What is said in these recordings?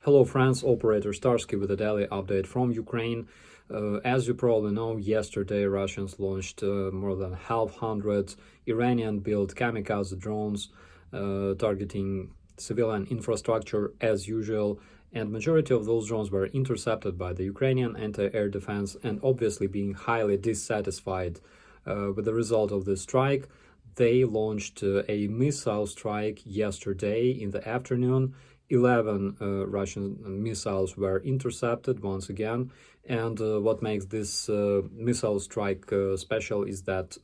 Hello friends, operator Starsky with a daily update from Ukraine. As you probably know, yesterday Russians launched more than 100 Iranian-built kamikaze drones targeting civilian infrastructure as usual, and majority of those drones were intercepted by the Ukrainian anti-air defense, and obviously being highly dissatisfied with the result of this strike, they launched a missile strike yesterday in the afternoon. 11 Russian missiles were intercepted once again, and what makes this missile strike special is that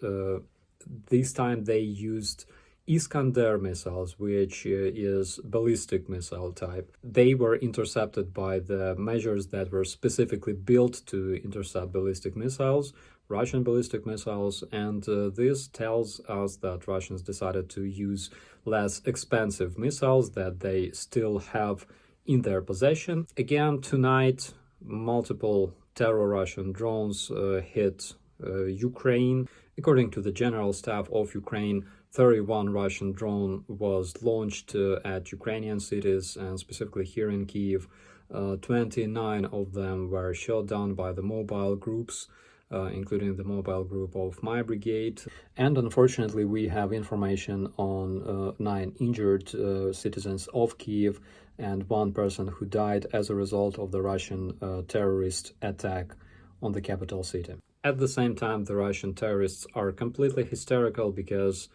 this time they used Iskander missiles, which is ballistic missile type. They were intercepted by the measures that were specifically built to intercept ballistic missiles, Russian ballistic missiles, and this tells us that Russians decided to use less expensive missiles that they still have in their possession. Again, tonight, multiple terror Russian drones hit Ukraine. According to the General Staff of Ukraine, 31 Russian drone was launched at Ukrainian cities, and specifically here in Kiev. 29 of them were shot down by the mobile groups, including the mobile group of my brigade. And unfortunately, we have information on 9 injured citizens of Kiev and 1 person who died as a result of the Russian terrorist attack on the capital city. At the same time, the Russian terrorists are completely hysterical because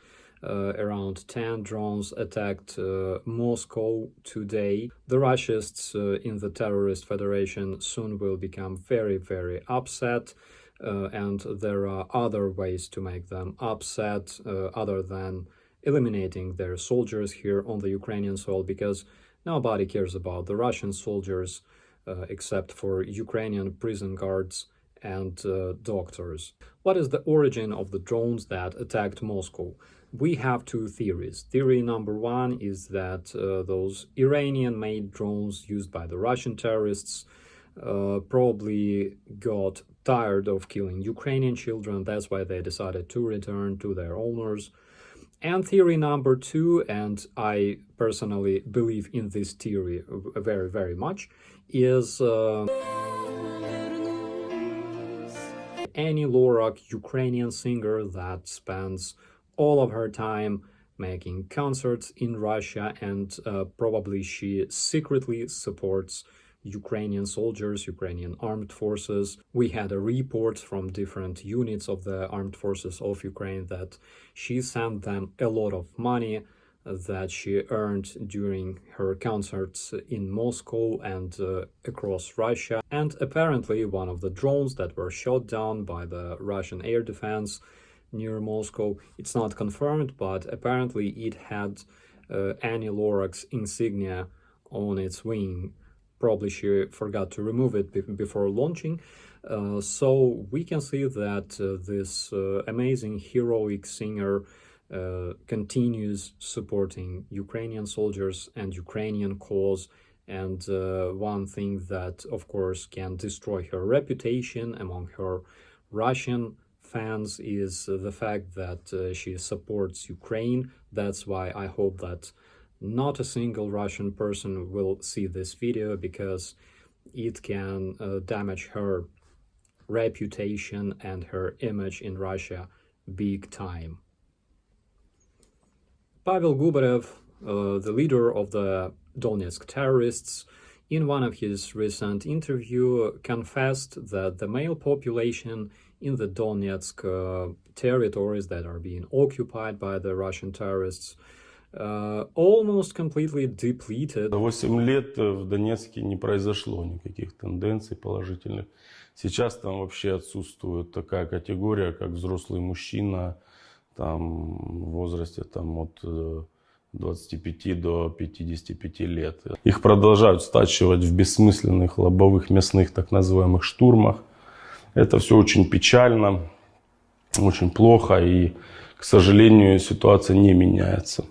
around 10 drones attacked Moscow today. The Russians in the terrorist federation soon will become very, very upset. And there are other ways to make them upset other than eliminating their soldiers here on the Ukrainian soil, because nobody cares about the Russian soldiers except for Ukrainian prison guards and doctors. What is the origin of the drones that attacked Moscow? We have 2 theories. Theory number 1 is that those Iranian-made drones used by the Russian terrorists probably got tired of killing Ukrainian children. That's why they decided to return to their owners. And theory number 2, and I personally believe in this theory very, very much, is Annie Lorak, Ukrainian singer that spends all of her time making concerts in Russia, and probably she secretly supports Ukrainian soldiers, Ukrainian armed forces. We had a report from different units of the armed forces of Ukraine that she sent them a lot of money that she earned during her concerts in Moscow and across Russia. And apparently one of the drones that were shot down by the Russian air defense near Moscow, it's not confirmed, but apparently it had Annie Lorak's insignia on its wing. Probably she forgot to remove it before launching. So we can see that this amazing heroic singer continues supporting Ukrainian soldiers and Ukrainian cause. And one thing that, of course, can destroy her reputation among her Russian fans is the fact that she supports Ukraine. That's why I hope that not a single Russian person will see this video, because it can damage her reputation and her image in Russia big time. Pavel Gubarev, the leader of the Donetsk terrorists, in one of his recent interviews confessed that the male population in the Donetsk territories that are being occupied by the Russian terrorists almost completely depleted. За 8 лет в Донецке не произошло никаких тенденций положительных. Сейчас там вообще отсутствует такая категория, как взрослый мужчина, там в возрасте там от 25 до 55 лет. Их продолжают стачивать в бессмысленных лобовых мясных так называемых штурмах. Это все очень печально, очень плохо, и, к сожалению, ситуация не меняется.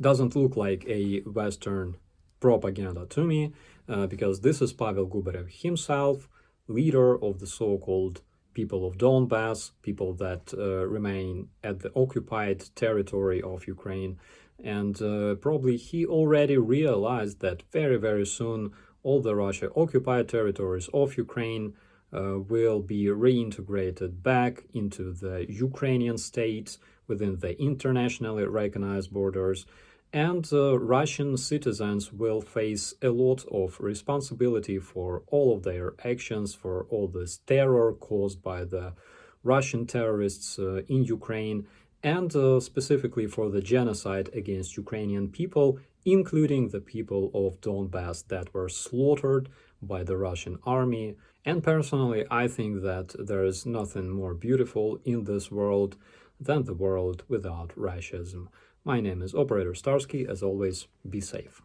Doesn't look like a Western propaganda to me, because this is Pavel Gubarev himself, leader of the so-called people of Donbass, people that remain at the occupied territory of Ukraine. And probably he already realized that very, very soon all the Russia-occupied territories of Ukraine will be reintegrated back into the Ukrainian state within the internationally recognized borders, and Russian citizens will face a lot of responsibility for all of their actions, for all this terror caused by the Russian terrorists in Ukraine, and specifically for the genocide against Ukrainian people, including the people of Donbass that were slaughtered by the Russian army. And personally, I think that there is nothing more beautiful in this world than the world without Russianism. My name is Operator Starsky. As always, be safe.